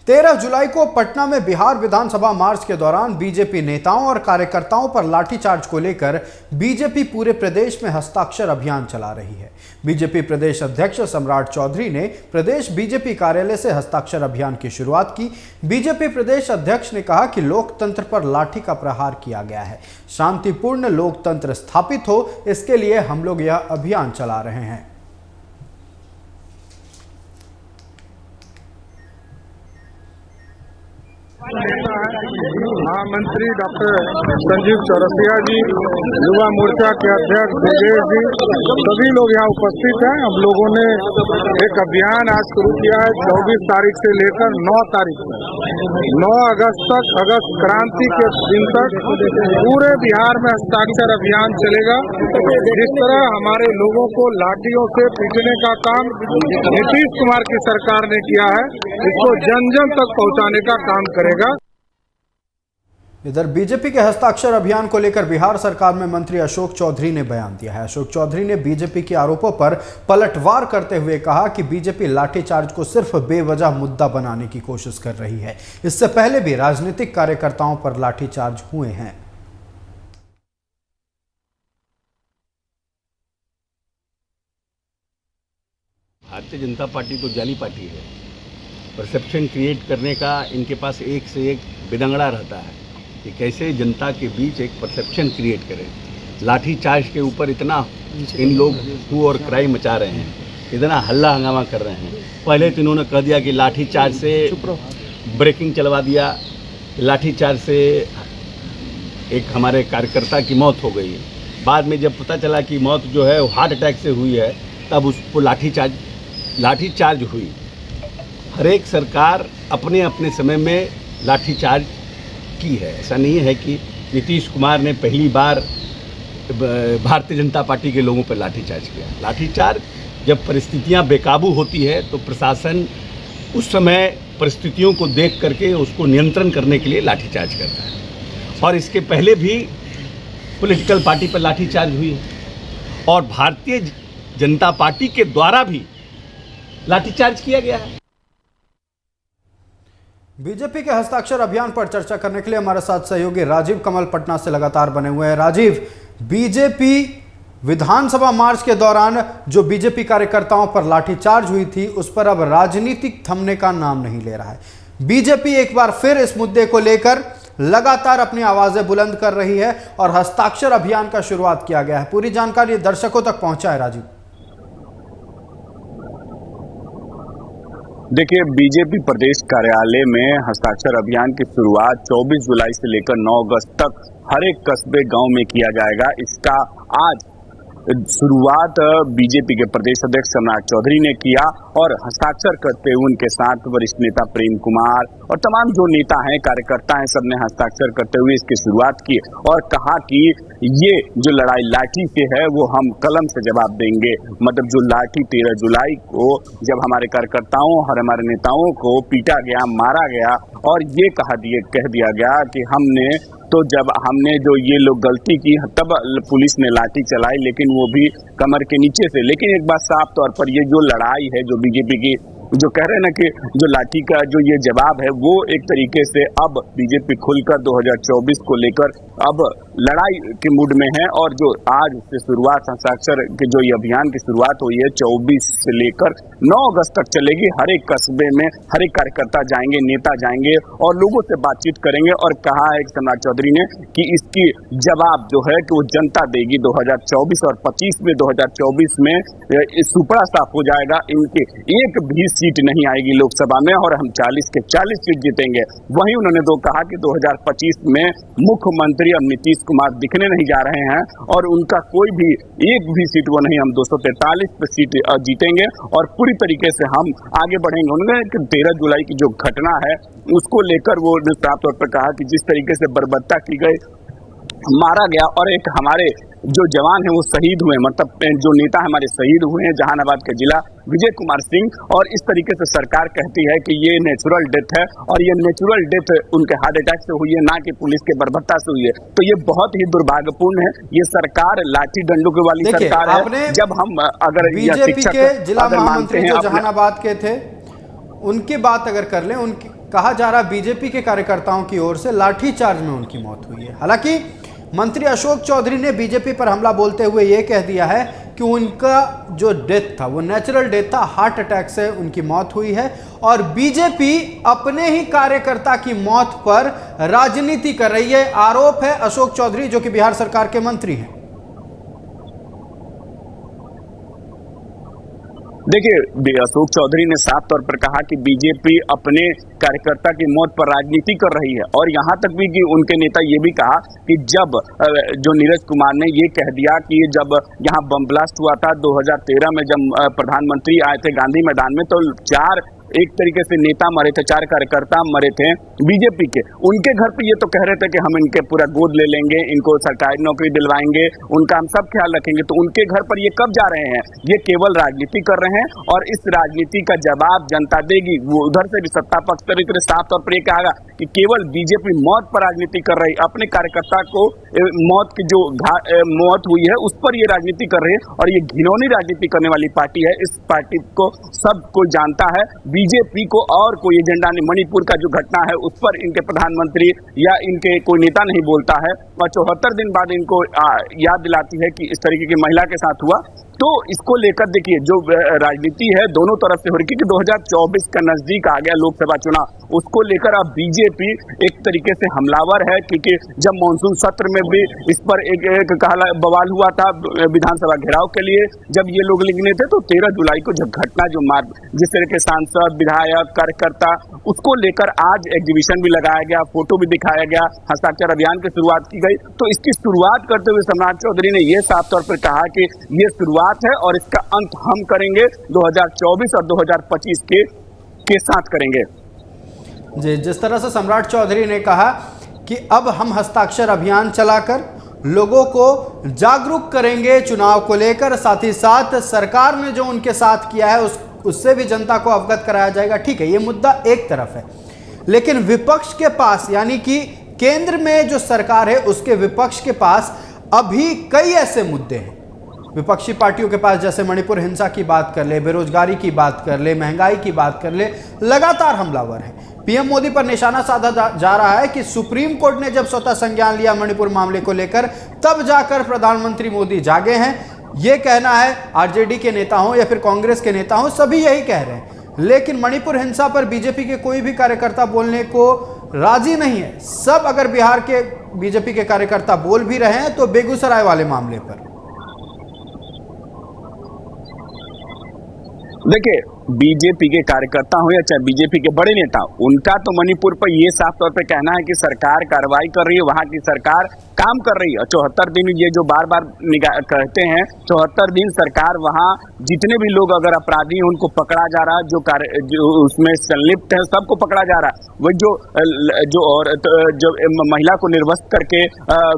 13 जुलाई को पटना में बिहार विधानसभा मार्च के दौरान बीजेपी नेताओं और कार्यकर्ताओं पर लाठीचार्ज को लेकर बीजेपी पूरे प्रदेश में हस्ताक्षर अभियान चला रही है। बीजेपी प्रदेश अध्यक्ष सम्राट चौधरी ने प्रदेश बीजेपी कार्यालय से हस्ताक्षर अभियान की शुरुआत की। बीजेपी प्रदेश अध्यक्ष ने कहा कि लोकतंत्र पर लाठी का प्रहार किया गया है, शांतिपूर्ण लोकतंत्र स्थापित हो, इसके लिए हम लोग यह अभियान चला रहे हैं। महामंत्री डॉक्टर संजीव चौरसिया जी, युवा मोर्चा के अध्यक्ष ब्रजेश जी, सभी लोग यहाँ उपस्थित हैं। हम लोगों ने एक अभियान आज शुरू किया है 24 तारीख से लेकर 9 तारीख तक, 9 अगस्त तक, अगस्त क्रांति के दिन तक पूरे बिहार में हस्ताक्षर अभियान चलेगा। जिस तरह हमारे लोगों को लाठियों से पीटने का काम नीतीश कुमार की सरकार ने किया है, इसको जन जन तक पहुँचाने का काम करेगा। इधर बीजेपी के हस्ताक्षर अभियान को लेकर बिहार सरकार में मंत्री अशोक चौधरी ने बयान दिया है। अशोक चौधरी ने बीजेपी के आरोपों पर पलटवार करते हुए कहा कि बीजेपी लाठीचार्ज को सिर्फ बेवजह मुद्दा बनाने की कोशिश कर रही है। इससे पहले भी राजनीतिक कार्यकर्ताओं पर लाठीचार्ज हुए हैं। भारतीय जनता पार्टी तो जाली पार्टी है। परसेप्शन क्रिएट करने का इनके पास एक से एक बिदंगड़ा रहता है कि कैसे जनता के बीच एक परसेप्शन क्रिएट करें। लाठी चार्ज के ऊपर इतना इन लोग हू और क्राइम मचा रहे हैं, इतना हल्ला हंगामा कर रहे हैं। पहले तो इन्होंने कह दिया कि लाठी चार्ज से ब्रेकिंग चलवा दिया, लाठी चार्ज से एक हमारे कार्यकर्ता की मौत हो गई। बाद में जब पता चला कि मौत जो है वो हार्ट अटैक से हुई है, तब उसको लाठी चार्ज हुई। हर एक सरकार अपने अपने समय में लाठी चार्ज की है। ऐसा नहीं है कि नीतीश कुमार ने पहली बार भारतीय जनता पार्टी के लोगों पर लाठीचार्ज किया। लाठीचार्ज जब परिस्थितियां बेकाबू होती है तो प्रशासन उस समय परिस्थितियों को देख करके उसको नियंत्रण करने के लिए लाठीचार्ज करता है। और इसके पहले भी पॉलिटिकल पार्टी पर लाठीचार्ज हुई है और भारतीय जनता पार्टी के द्वारा भी लाठीचार्ज किया गया है। बीजेपी के हस्ताक्षर अभियान पर चर्चा करने के लिए हमारे साथ सहयोगी राजीव कमल पटना से लगातार बने हुए हैं। राजीव, बीजेपी विधानसभा मार्च के दौरान जो बीजेपी कार्यकर्ताओं पर लाठीचार्ज हुई थी, उस पर अब राजनीतिक थमने का नाम नहीं ले रहा है। बीजेपी एक बार फिर इस मुद्दे को लेकर लगातार अपनी आवाजें बुलंद कर रही है और हस्ताक्षर अभियान का शुरुआत किया गया है। पूरी जानकारी दर्शकों तक पहुंचा है राजीव। देखिए, बीजेपी प्रदेश कार्यालय में हस्ताक्षर अभियान की शुरुआत 24 जुलाई से लेकर 9 अगस्त तक हर एक कस्बे गांव में किया जाएगा। इसका आज शुरुआत बीजेपी के प्रदेश अध्यक्ष सम्राट चौधरी ने किया और हस्ताक्षर करते हुए उनके साथ वरिष्ठ नेता प्रेम कुमार और तमाम जो नेता हैं, कार्यकर्ता हैं, सबने हस्ताक्षर करते हुए इसकी शुरुआत की और कहा कि ये जो लड़ाई लाठी से है वो हम कलम से जवाब देंगे। मतलब जो लाठी 13 जुलाई को जब हमारे कार्यकर्ताओं और हमारे नेताओं को पीटा गया, मारा गया और ये कह दिया गया कि जब हमने जो ये लोग गलती की तब पुलिस ने लाठी चलाई, लेकिन वो भी कमर के नीचे से। लेकिन एक बात साफ तौर पर ये जो लड़ाई है, जो बीजेपी की जो कह रहे हैं ना कि जो लाठी का जो ये जवाब है, वो एक तरीके से अब बीजेपी खुलकर 2024 को लेकर अब लड़ाई के मूड में है। और जो आज से शुरुआत हस्ताक्षर के जो ये अभियान की शुरुआत हुई है 24 से लेकर 9 अगस्त तक चलेगी। हर एक कस्बे में हर एक कार्यकर्ता जाएंगे, नेता जाएंगे और लोगों से बातचीत करेंगे। और कहा है सम्राट चौधरी ने कि इसकी जवाब जो है कि वो जनता देगी 2024 और 25 में। 2024 में सुपड़ा साफ हो जाएगा, इनके एक भी सीट नहीं आएगी लोकसभा में और हम 40 के 40 सीट जीतेंगे। वहीं उन्होंने कहा कि 2025 में मुख्यमंत्री अब नीतीश कुमार दिखने नहीं जा रहे हैं और उनका कोई भी एक भी सीट वो नहीं, हम 243 पे सीट जीतेंगे और पूरी तरीके से हम आगे बढ़ेंगे। उन्होंने 13 जुलाई की जो घटना है उसको लेकर वो साफ तौर पर कहा कि जिस तरीके से बर्बरता की गई, मारा गया और एक हमारे जो जवान हैं वो शहीद हुए, मतलब जो नेता हमारे शहीद हुए हैं जहानाबाद के जिला विजय कुमार सिंह। और इस तरीके से सरकार कहती है कि ये नेचुरल डेथ है और ये नेचुरल डेथ उनके हार्ट अटैक से हुई है, ना कि पुलिस के बर्बरता से हुई है। तो ये बहुत ही दुर्भाग्यपूर्ण है। ये सरकार लाठी डंडों वाली सरकार है। जब हम अगर बीजेपी के जिला महामंत्री जो जहानाबाद के थे, उनकी बात अगर कर लें, कहा जा रहा बीजेपी के कार्यकर्ताओं की ओर से लाठीचार्ज में उनकी मौत हुई है। हालांकि मंत्री अशोक चौधरी ने बीजेपी पर हमला बोलते हुए यह कह दिया है कि उनका जो डेथ था वो नेचुरल डेथ था, हार्ट अटैक से उनकी मौत हुई है और बीजेपी अपने ही कार्यकर्ता की मौत पर राजनीति कर रही है। आरोप है अशोक चौधरी जो कि बिहार सरकार के मंत्री हैं। देखिए, अशोक चौधरी ने साफ तौर पर कहा कि बीजेपी अपने कार्यकर्ता की मौत पर राजनीति कर रही है और यहाँ तक भी कि उनके नेता ये भी कहा कि जब जो नीरज कुमार ने ये कह दिया कि जब यहाँ बम ब्लास्ट हुआ था 2013 में, जब प्रधानमंत्री आए थे गांधी मैदान में, तो 4 एक तरीके से नेता मरे थे, 4 कार्यकर्ता मरे थे बीजेपी के। उनके घर पे ये तो कह रहे थे कि हम इनके पूरा गोद ले लेंगे, इनको सरकारी नौकरी दिलवाएंगे, उनका हम सब ख्याल रखेंगे। तो उनके घर पर ये कब जा रहे हैं? ये केवल राजनीति कर रहे हैं और इस राजनीति का जवाब जनता देगी। वो उधर से भी सत्ता पक्ष तरीके से साफ तौर पर ये कहा कि केवल बीजेपी मौत पर राजनीति कर रही, अपने कार्यकर्ता को मौत की जो मौत हुई है उस पर ये राजनीति कर रही है और ये घिनौनी राजनीति करने वाली पार्टी है। इस पार्टी को सब कोई जानता है। बीजेपी को और कोई एजेंडा नहीं। मणिपुर का जो घटना है उस पर इनके प्रधानमंत्री या इनके कोई नेता नहीं बोलता है और 74 दिन बाद इनको याद दिलाती है कि इस तरीके की महिला के साथ हुआ। तो इसको लेकर देखिए जो राजनीति है दोनों तरफ से हो रही है, क्योंकि 2024 का नजदीक आ गया लोकसभा चुनाव, उसको लेकर अब बीजेपी एक तरीके से हमलावर है। क्योंकि जब मानसून सत्र में भी इस पर एक बवाल हुआ था विधानसभा घेराव के लिए, जब ये लोग लिखने थे, तो 13 जुलाई को जब घटना जो मार जिस तरह के सांसद, विधायक, कार्यकर्ता, उसको लेकर आज एग्जीबिशन भी लगाया गया, फोटो भी दिखाया गया, हस्ताक्षर अभियान की शुरुआत की गई। तो इसकी शुरुआत करते हुए सम्राट चौधरी ने यह साफ तौर पर कहा कि ये शुरुआत है और इसका अंत हम करेंगे 2024 और 2025 के साथ करेंगे। जी, जिस तरह से सम्राट चौधरी ने कहा कि अब हम हस्ताक्षर अभियान चलाकर लोगों को जागरूक करेंगे चुनाव को लेकर, साथ ही साथ सरकार ने जो उनके साथ किया है उससे भी जनता को अवगत कराया जाएगा। ठीक है, ये मुद्दा एक तरफ है, लेकिन विपक्ष के पास यानी कि केंद्र में जो सरकार है उसके विपक्ष के पास अभी कई ऐसे मुद्दे हैं विपक्षी पार्टियों के पास, जैसे मणिपुर हिंसा की बात कर ले, बेरोजगारी की बात कर ले, महंगाई की बात कर ले, लगातार हमलावर है। पीएम मोदी पर निशाना साधा जा रहा है कि सुप्रीम कोर्ट ने जब स्वतः संज्ञान लिया मणिपुर मामले को लेकर, तब जाकर प्रधानमंत्री मोदी जागे हैं। यह कहना है आरजेडी के नेता हों या फिर कांग्रेस के नेता हों, सभी यही कह रहे हैं। लेकिन मणिपुर हिंसा पर बीजेपी के कोई भी कार्यकर्ता बोलने को राजी नहीं है। सब अगर बिहार के बीजेपी के कार्यकर्ता बोल भी रहे हैं तो बेगूसराय वाले मामले पर। देखिए, बीजेपी के कार्यकर्ता हो या चाहे बीजेपी के बड़े नेता, उनका तो मणिपुर पर यह साफ तौर पे कहना है कि सरकार कार्रवाई कर रही है, वहां की सरकार काम कर रही है। 74 दिन ये जो बार बार कहते हैं, 74 दिन सरकार वहां जितने भी लोग अगर अपराधी हैं उनको पकड़ा जा रहा है, जो उसमें संलिप्त है सबको पकड़ा जा रहा है। वो जो औरत जो महिला को निर्वस्त्र करके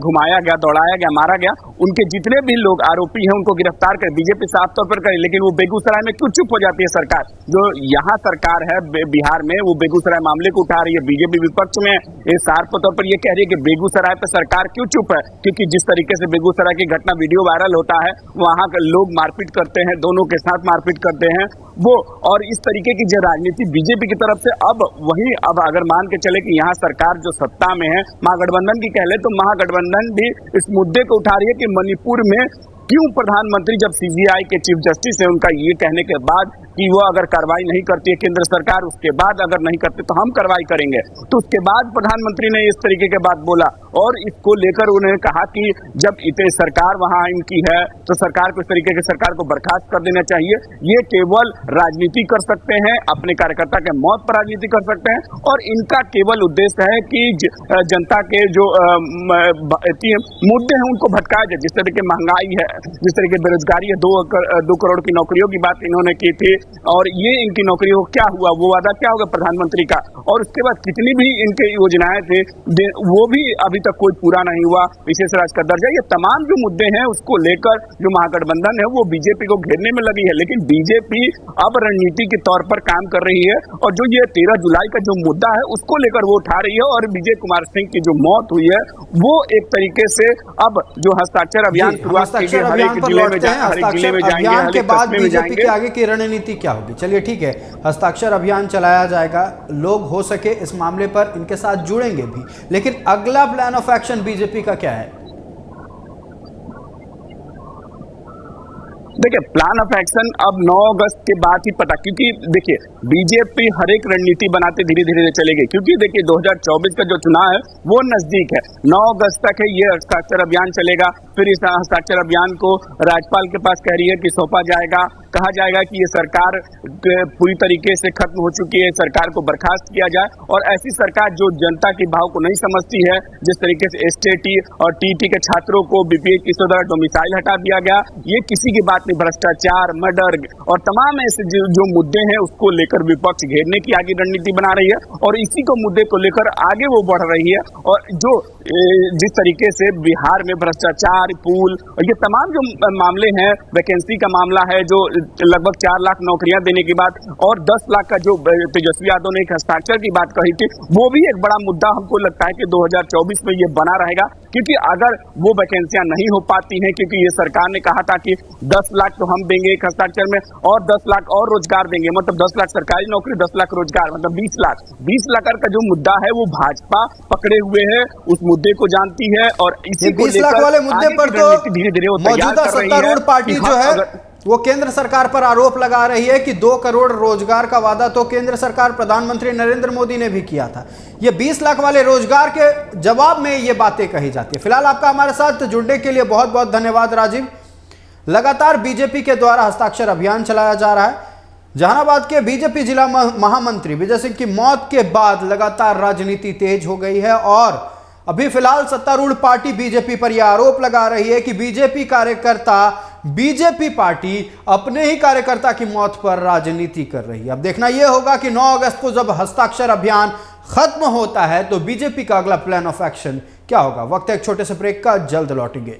घुमाया गया, दौड़ाया गया, मारा गया, उनके जितने भी लोग आरोपी हैं उनको गिरफ्तार कर बीजेपी साफ तौर पर करे। लेकिन वो बेगूसराय में क्यों चुप हो जाती है सरकार? जो यहाँ सरकार है बिहार में, वो बेगूसराय मामले को उठा रही है। बीजेपी विपक्ष में ये साफ तौर पर ये कह रही है कि बेगूसराय पर सरकार क्यों चुप है, क्योंकि जिस तरीके से बेगूसराय की घटना वीडियो वायरल होता है, वहां के लोग मारपीट करते हैं, दोनों के साथ मारपीट करते हैं वो, और इस तरीके की जो राजनीति बीजेपी की तरफ से अब अगर मान के चले कि यहाँ सरकार जो सत्ता में है, महागठबंधन की कह ले, तो महागठबंधन भी इस मुद्दे को उठा रही है कि मणिपुर में क्यों प्रधानमंत्री जब सीबीआई के चीफ जस्टिस है, उनका ये कहने के बाद कि वो अगर कार्रवाई नहीं करती है केंद्र सरकार, उसके बाद अगर नहीं करते तो हम कार्रवाई करेंगे। तो उसके बाद प्रधानमंत्री ने इस तरीके के बात बोला और इसको लेकर उन्होंने कहा कि जब इतने सरकार वहां इनकी है तो सरकार को इस तरीके की सरकार को बर्खास्त कर देना चाहिए। ये केवल राजनीति कर सकते हैं, अपने कार्यकर्ता के मौत पर राजनीति कर सकते हैं और इनका केवल उद्देश्य है कि जनता के जो मुद्दे हैं उनको भटकाया जाए। जिस तरह की महंगाई है, जिस तरह की बेरोजगारी है, 2 करोड़ की नौकरियों की बात इन्होंने की थी और ये इनकी नौकरियों को क्या हुआ, वो वादा क्या होगा प्रधानमंत्री का, और उसके बाद कितनी भी इनके योजनाएं थे वो भी अभी तक कोई पूरा नहीं हुआ। विशेष राज्य का दर्जा, ये तमाम जो मुद्दे हैं उसको लेकर जो महागठबंधन है वो बीजेपी को घेरने में लगी है। लेकिन बीजेपी अब रणनीति के तौर पर काम कर रही है और जो ये 13 जुलाई का जो मुद्दा है उसको लेकर वो उठा रही है। और विजय कुमार सिंह की जो मौत हुई है वो एक तरीके से अब जो हस्ताक्षर अभियान शुरुआत की गई, हर एक जिले में जाएंगे, अभियान के बाद बीजेपी की आगे की रणनीति रणनीति क्या होगी? चलिए ठीक है, हस्ताक्षर अभियान चलाया जाएगा, लोग हो सके इस मामले पर इनके साथ जुड़ेंगे भी, लेकिन अगला प्लान ऑफ एक्शन बीजेपी का क्या है? देखिए, प्लान ऑफ एक्शन अब 9 अगस्त के बाद ही पता, क्योंकि देखिए बीजेपी हर एक रणनीति बनाते धीरे धीरे चलेगी, क्योंकि देखिए 2024 का जो चुनाव है वो नजदीक है। 9 अगस्त तक है ये हस्ताक्षर अभियान चलेगा। फिर इस हस्ताक्षर अभियान को राज्यपाल के पास कह रही है कि सौंपा जाएगा, कहा जाएगा कि ये सरकार पूरी तरीके से खत्म हो चुकी है, सरकार को बर्खास्त किया जाए। और ऐसी सरकार जो जनता के भाव को नहीं समझती है, जिस तरीके से एसटीटी और टीटी के छात्रों को बीपीएच की द्वारा डोमिसाइल हटा दिया गया, ये किसी की बात नहीं। भ्रष्टाचार, मर्डर और तमाम ऐसे जो मुद्दे हैं उसको लेकर विपक्ष घेरने की आगे रणनीति बना रही है और इसी को मुद्दे को लेकर आगे वो बढ़ रही है। और जो जिस तरीके से बिहार में भ्रष्टाचार, पूल और ये तमाम जो मामले हैं, वैकेंसी का मामला है जो लगभग 4 लाख नौकरियां देने के बाद और 10 लाख का जो तेजस्वी यादव ने एक हस्ताक्षर की बात कही थी, वो भी एक बड़ा मुद्दा हमको लगता है कि 2024 में ये बना रहेगा। क्योंकि अगर वो वैकेंसियां नहीं हो पाती हैं, क्योंकि ये सरकार ने कहा था कि 10 लाख तो हम देंगे एक हस्ताक्षर में और 10 लाख और रोजगार देंगे, मतलब 10 लाख सरकारी नौकरी, 10 लाख रोजगार, मतलब 20 लाख। 20 लाख का जो मुद्दा है वो भाजपा पकड़े हुए है, उस मुद्दे को जानती है और इसी को 20 लाख वाले मुद्दे पर तो धीरे-धीरे मौजूदा सत्तारूढ़ पार्टी जो है वो केंद्र सरकार पर आरोप लगा रही है कि 2 करोड़ रोजगार का वादा तो केंद्र सरकार, प्रधानमंत्री नरेंद्र मोदी ने भी किया था। ये 20 लाख वाले रोजगार के जवाब में ये बातें कही जाती है। फिलहाल आपका हमारे साथ जुड़ने के लिए बहुत बहुत धन्यवाद राजीव। लगातार बीजेपी के द्वारा हस्ताक्षर अभियान चलाया जा रहा है। जहानाबाद के बीजेपी जिला महामंत्री विजय सिंह की मौत के बाद लगातार राजनीति तेज हो गई है और अभी फिलहाल सत्तारूढ़ पार्टी बीजेपी पर यह आरोप लगा रही है कि बीजेपी कार्यकर्ता, बीजेपी पार्टी अपने ही कार्यकर्ता की मौत पर राजनीति कर रही है। अब देखना यह होगा कि 9 अगस्त को जब हस्ताक्षर अभियान खत्म होता है तो बीजेपी का अगला प्लान ऑफ एक्शन क्या होगा। वक्त है एक छोटे से ब्रेक का, जल्द लौटेंगे।